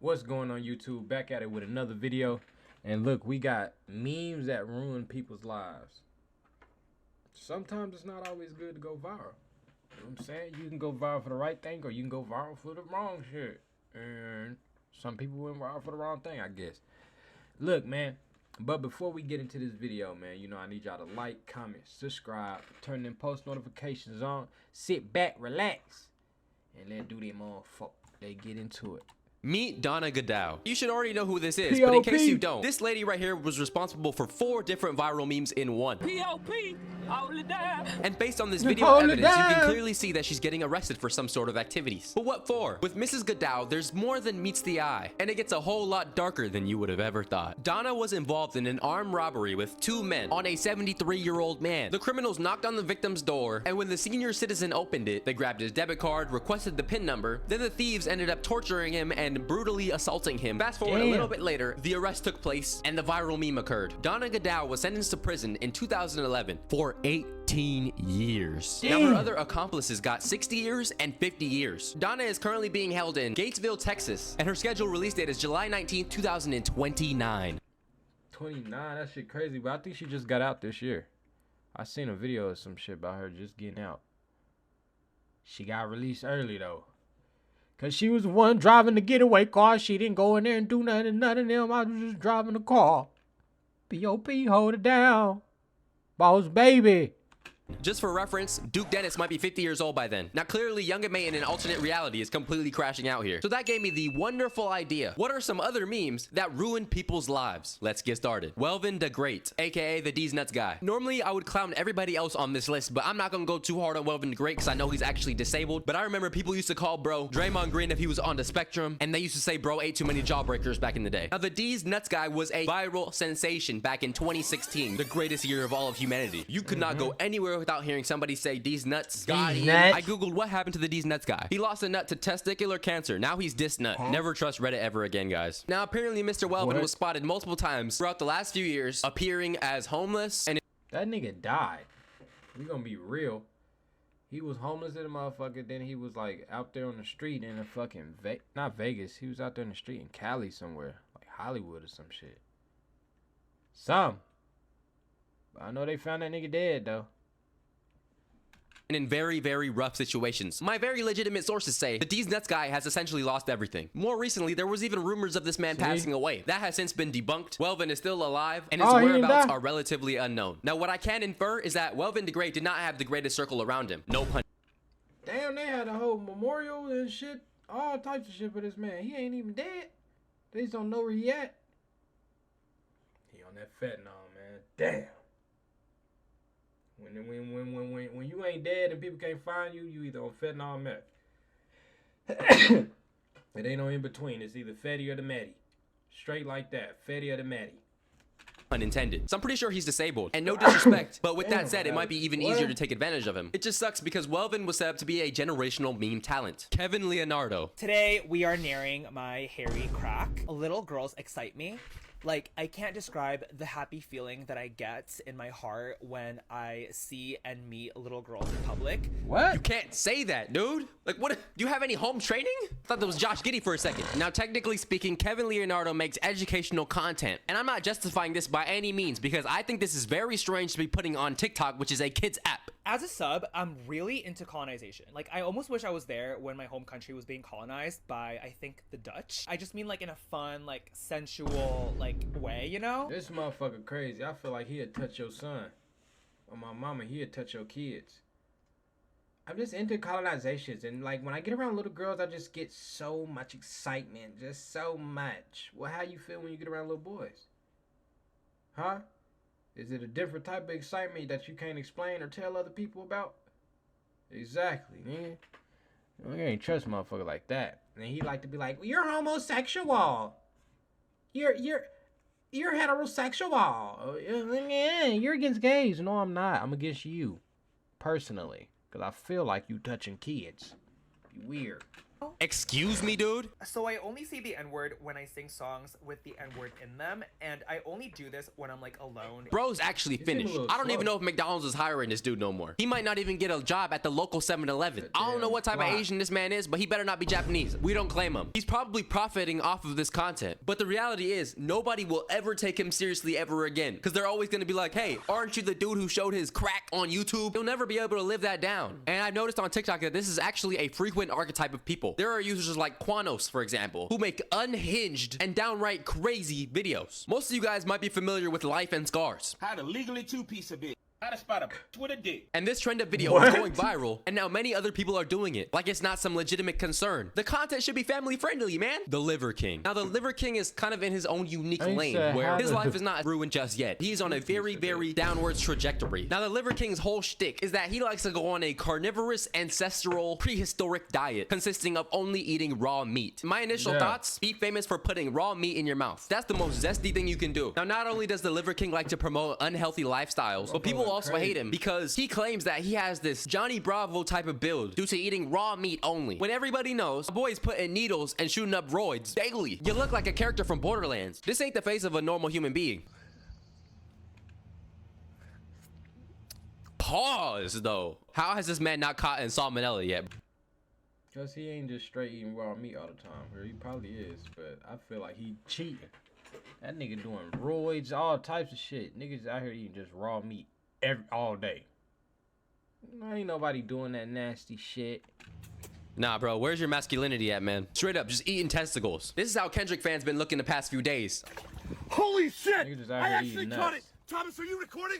What's going on, YouTube? Back at it with another video. And look, we got memes that ruin people's lives. Sometimes it's not always good to go viral. You know what I'm saying? You can go viral for the right thing, or you can go viral for the wrong shit. And some people went viral for the wrong thing, I guess. Look, man. But before we get into this video, man, you know I need y'all to like, comment, subscribe, turn them post notifications on, sit back, relax, and let's do them motherfuckers. They get into it. Meet Donna Gal. You should already know who this is, but in case you don't, this lady right here was responsible for 4 different viral memes in one. And based on this video evidence, you can clearly see that she's getting arrested for some sort of activities. But what for? With Mrs. Gal, there's more than meets the eye, and it gets a whole lot darker than you would have ever thought. Donna was involved in an armed robbery with 2 men on a 73-year-old man. The criminals knocked on the victim's door, and when the senior citizen opened it, they grabbed his debit card, requested the PIN number, then the thieves ended up torturing him and brutally assaulting him. Fast forward a little bit later, the arrest took place and the viral meme occurred. Donna Gal was sentenced to prison in 2011 for 18 years. Now her other accomplices got 60 years and 50 years. Donna is currently being held in Gatesville, Texas, and her scheduled release date is July 19, 2029. 29, that shit crazy, but I think she just got out this year. I seen a video of some shit about her just getting out. She got released early though. Cause she was the one driving the getaway car. She didn't go in there and do nothing, none of them. I was just driving the car. B.O.P. hold it down. Boss baby. Just for reference, Duke Dennis might be 50 years old by then. Now clearly Young and May in an alternate reality is completely crashing out here. So that gave me the wonderful idea. What are some other memes that ruin people's lives? Let's get started. Welvin the Great, aka the Deez nuts guy. Normally I would clown everybody else on this list, but I'm not gonna go too hard on Welvin the Great because I know he's actually disabled. But I remember people used to call bro Draymond Green if he was on the spectrum, and they used to say bro ate too many jawbreakers back in the day. Now the Deez nuts guy was a viral sensation back in 2016, the greatest year of all of humanity. You could not go anywhere without hearing somebody say Deez nuts. I googled what happened to the Deez nuts guy. He lost a nut to testicular cancer. Now he's dis nut. Never trust Reddit ever again, guys. Now apparently Mr. Welvin was spotted multiple times throughout the last few years appearing as homeless, and that nigga died. We gonna be real. He was homeless in a motherfucker. Then he was like out there on the street in a fucking not Vegas. He was out there in the street in Cali somewhere, like Hollywood or some shit. But I know they found that nigga dead though. and in very, very rough situations. My very legitimate sources say the Deez nuts guy has essentially lost everything. More recently, there was even rumors of this man passing away. That has since been debunked. Welvin is still alive, and his whereabouts are relatively unknown. Now, what I can infer is that Welvin the Great did not have the greatest circle around him. No pun. Damn, they had a whole memorial and shit, all types of shit for this man. He ain't even dead. They just don't know where he at. He on that fentanyl, man. Damn. When you ain't dead and people can't find you, you either on fentanyl or meth. It ain't no in between. It's either Fetty or the Matty. Straight like that. Fetty or the Matty. Unintended. So I'm pretty sure he's disabled. And no disrespect, but with that said, it might be even easier to take advantage of him. It just sucks because Welvin was set up to be a generational meme talent. Kevin Leonardo. Today we are nearing my hairy crack. Little girls excite me. Like, I can't describe the happy feeling that I get in my heart when I see and meet little girls in public. What? You can't say that, dude. Like, what? Do you have any home training? I thought that was Josh Giddey for a second. Now, technically speaking, Kevin Leonardo makes educational content. And I'm not justifying this by any means because I think this is very strange to be putting on TikTok, which is a kid's app. As a sub, I'm really into colonization. Like, I almost wish I was there when my home country was being colonized by, I think, the Dutch. I just mean, like, in a fun, like, sensual, like, way, you know? This motherfucker crazy. I feel like he'd touch your son. Or my mama, he'd touch your kids. I'm just into colonizations. And, like, when I get around little girls, I just get so much excitement. Just so much. Well, how you feel when you get around little boys? Huh? Is it a different type of excitement that you can't explain or tell other people about? Exactly, man. You ain't trust a motherfucker like that. And he like to be like, well, you're homosexual. You're heterosexual. Yeah, you're against gays. No, I'm not. I'm against you. Personally. Because I feel like you touching kids. You weird. Excuse me, dude? So I only say the N-word when I sing songs with the N-word in them, and I only do this when I'm like alone. Bro's actually finished. I don't even know if McDonald's is hiring this dude no more. He might not even get a job at the local 7-Eleven. I don't know what type of Asian this man is, but he better not be Japanese. We don't claim him. He's probably profiting off of this content. But the reality is, nobody will ever take him seriously ever again. Because they're always going to be like, hey, aren't you the dude who showed his crack on YouTube? He'll never be able to live that down. And I've noticed on TikTok that this is actually a frequent archetype of people. There are users like Quanos, for example, who make unhinged and downright crazy videos. Most of you guys might be familiar with Life and Scars. How to legally two-piece a bitch. How to spot a with a dick. And this trend of video is going viral, and now many other people are doing it. Like it's not some legitimate concern. The content should be family friendly, man. The Liver King. Now, the Liver King is kind of in his own unique lane, where his life is not ruined just yet. He's on a very, very downwards trajectory. Now, the Liver King's whole shtick is that he likes to go on a carnivorous, ancestral, prehistoric diet consisting of only eating raw meat. My initial thoughts, be famous for putting raw meat in your mouth. That's the most zesty thing you can do. Now, not only does the Liver King like to promote unhealthy lifestyles, but people also hate him because he claims that he has this Johnny Bravo type of build due to eating raw meat only. When everybody knows, a boy is putting needles and shooting up roids daily. You look like a character from Borderlands. This ain't the face of a normal human being. Pause, though. How has this man not caught in salmonella yet? Because he ain't just straight eating raw meat all the time. Or he probably is, but I feel like he cheating. That nigga doing roids, all types of shit. Niggas out here eating just raw meat all day. Ain't nobody doing that nasty shit. Nah, bro, where's your masculinity at, man? Straight up, just eating testicles. This is how Kendrick fans been looking the past few days. Holy shit! I actually caught it. Thomas, are you recording?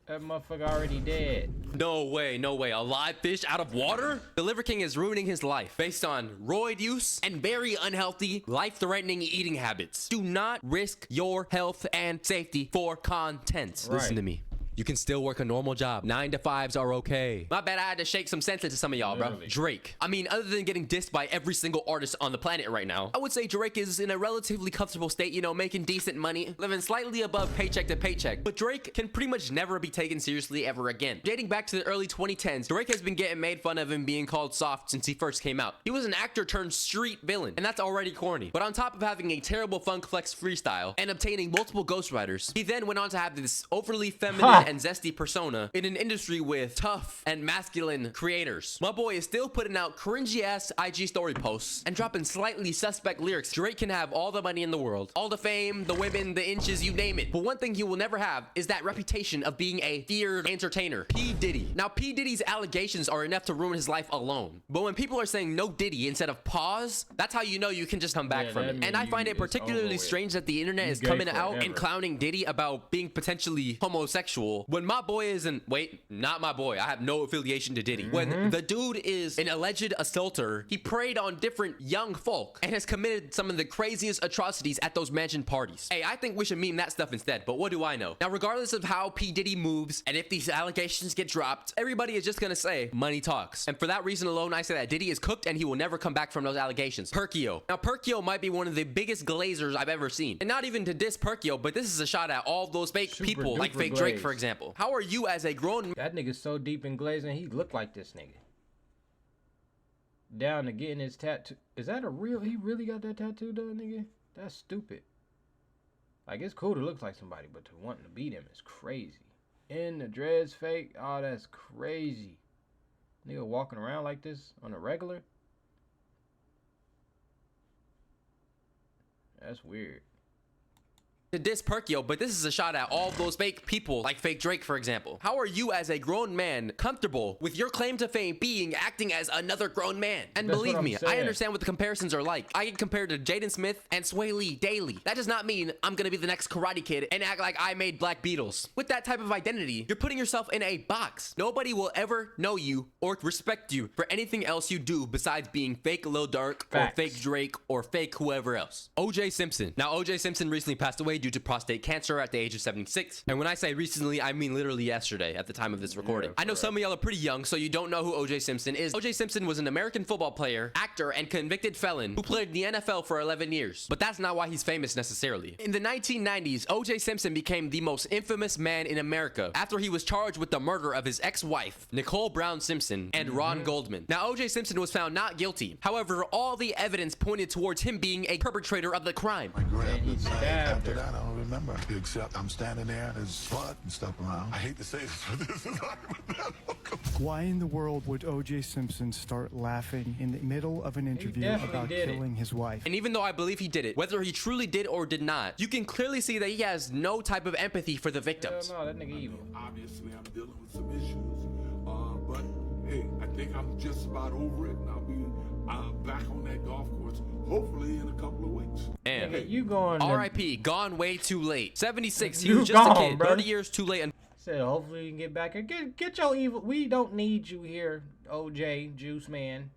That motherfucker already dead. No way, no way. A live fish out of water? The Liver King is ruining his life based on roid use and very unhealthy, life-threatening eating habits. Do not risk your health and safety for content. Listen to me. You can still work a normal job. 9 to 5s are okay. My bad, I had to shake some sense into some of y'all, bro. Drake. I mean, other than getting dissed by every single artist on the planet right now, I would say Drake is in a relatively comfortable state, you know, making decent money, living slightly above paycheck to paycheck. But Drake can pretty much never be taken seriously ever again. Dating back to the early 2010s, Drake has been getting made fun of and being called soft since he first came out. He was an actor turned street villain, and that's already corny. But on top of having a terrible Funk Flex freestyle and obtaining multiple ghostwriters, he then went on to have this overly feminine and zesty persona in an industry with tough and masculine creators. My boy is still putting out cringy ass IG story posts and dropping slightly suspect lyrics. Drake can have all the money in the world, all the fame, the women, the inches, you name it. But one thing he will never have is that reputation of being a feared entertainer. P. Diddy. Now, P. Diddy's allegations are enough to ruin his life alone. But when people are saying no Diddy instead of pause, that's how you know you can just come back from it. And I find it particularly strange that the internet is coming out and clowning Diddy about being potentially homosexual when my boy isn't, wait, not my boy. I have no affiliation to Diddy. When the dude is an alleged assaulter, he preyed on different young folk and has committed some of the craziest atrocities at those mansion parties. Hey, I think we should meme that stuff instead, but what do I know? Now, regardless of how P. Diddy moves and if these allegations get dropped, everybody is just gonna say money talks. And for that reason alone, I say that Diddy is cooked and he will never come back from those allegations. Perkio. Now, Perkio might be one of the biggest glazers I've ever seen. And not even to diss Perkio, but this is a shot at all those fake people, like fake Drake, for example. How are you as a grown... That nigga's so deep in glazing, he look like this nigga. Down to getting his tattoo. Is that a real... He really got that tattoo done, nigga? That's stupid. Like, it's cool to look like somebody, but to wanting to beat him is crazy. And the dreads fake. Oh, that's crazy. Nigga walking around like this on a regular. That's weird. To diss Perkio, but this is a shot at all those fake people, like fake Drake, for example. How are you as a grown man comfortable with your claim to fame being acting as another grown man? And believe me, I understand what the comparisons are like. I get compared to Jaden Smith and Sway Lee daily. That does not mean I'm gonna be the next Karate Kid and act like I made Black Beatles. With that type of identity, you're putting yourself in a box. Nobody will ever know you or respect you for anything else you do besides being fake Lil Durk or fake Drake or fake whoever else. OJ Simpson. Now, OJ Simpson recently passed away due due to prostate cancer at the age of 76. And when I say recently, I mean literally yesterday at the time of this recording. I know some of y'all are pretty young, so you don't know who OJ Simpson is. OJ Simpson was an American football player, actor, and convicted felon who played in the NFL for 11 years. But that's not why he's famous necessarily. In the 1990s, OJ Simpson became the most infamous man in America after he was charged with the murder of his ex-wife, Nicole Brown Simpson, and Ron Goldman. Now, OJ Simpson was found not guilty. However, all the evidence pointed towards him being a perpetrator of the crime. After that, I don't remember. Except I'm standing there, there's blood and stuff around. I hate to say this, but this is Why in the world would O.J. Simpson start laughing in the middle of an interview about killing his wife? And even though I believe he did it, whether he truly did or did not, you can clearly see that he has no type of empathy for the victims. No, that nigga evil. Obviously, I'm dealing with some issues, but hey, I think I'm just about over it, and I'll be back on that golf course, hopefully in a couple of weeks. And Nigga, you going? R.I.P. Gone way too late. 76. He You was just gone, a kid. bro. 30 years too late. And Said hopefully you can get back here. Get your evil. We don't need you here, OJ Juice Man.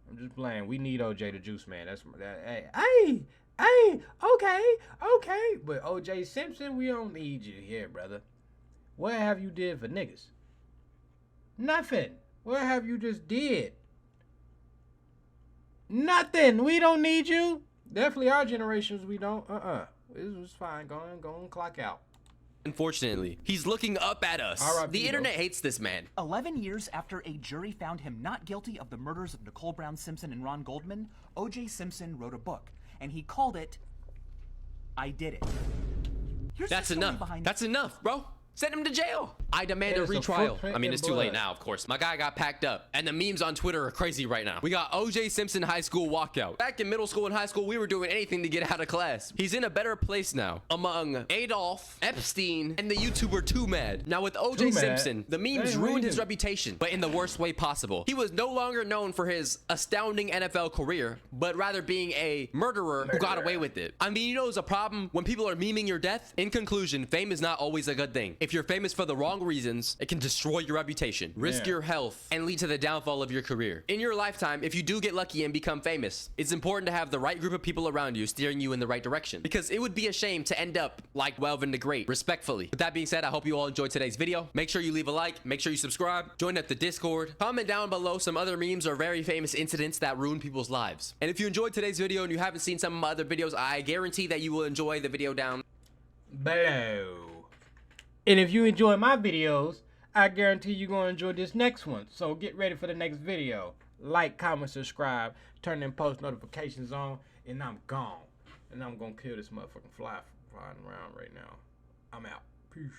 I'm just playing. We need OJ the Juice Man. That's that. Hey, okay. But OJ Simpson, we don't need you here, brother. What have you did for niggas? Nothing. What have you just did? Nothing. We don't need you. Definitely our generations, we don't. It was fine. Go on, clock out. unfortunately, he's looking up at us. The internet hates this man. 11 years after a jury found him not guilty of the murders of Nicole Brown Simpson and Ron Goldman, OJ Simpson wrote a book, and he called it, I Did It. That's enough. That's enough, bro. Send him to jail. I demand a retrial. I mean, it's too late now, of course. My guy got packed up, and the memes on Twitter are crazy right now. We got OJ Simpson high school walkout. Back in middle school and high school, we were doing anything to get out of class. He's in a better place now among Adolf, Epstein, and the YouTuber Too Mad. Now with OJ Simpson, the memes ruined his reputation, but in the worst way possible. He was no longer known for his astounding NFL career, but rather being a murderer who got away with it. I mean, you know, it's a problem when people are memeing your death. In conclusion, fame is not always a good thing. If you're famous for the wrong reasons, it can destroy your reputation, risk your health, and lead to the downfall of your career. In your lifetime, if you do get lucky and become famous, it's important to have the right group of people around you steering you in the right direction, because it would be a shame to end up like Welvin the Great, respectfully. With that being said, I hope you all enjoyed today's video. Make sure you leave a like, make sure you subscribe, join up the Discord, comment down below some other memes or very famous incidents that ruin people's lives. And if you enjoyed today's video and you haven't seen some of my other videos, I guarantee that you will enjoy the video down below. And if you enjoy my videos, I guarantee you're going to enjoy this next one. So get ready for the next video. Like, comment, subscribe, turn them post notifications on, and I'm gone. And I'm going to kill this motherfucking fly flying around right now. I'm out. Peace.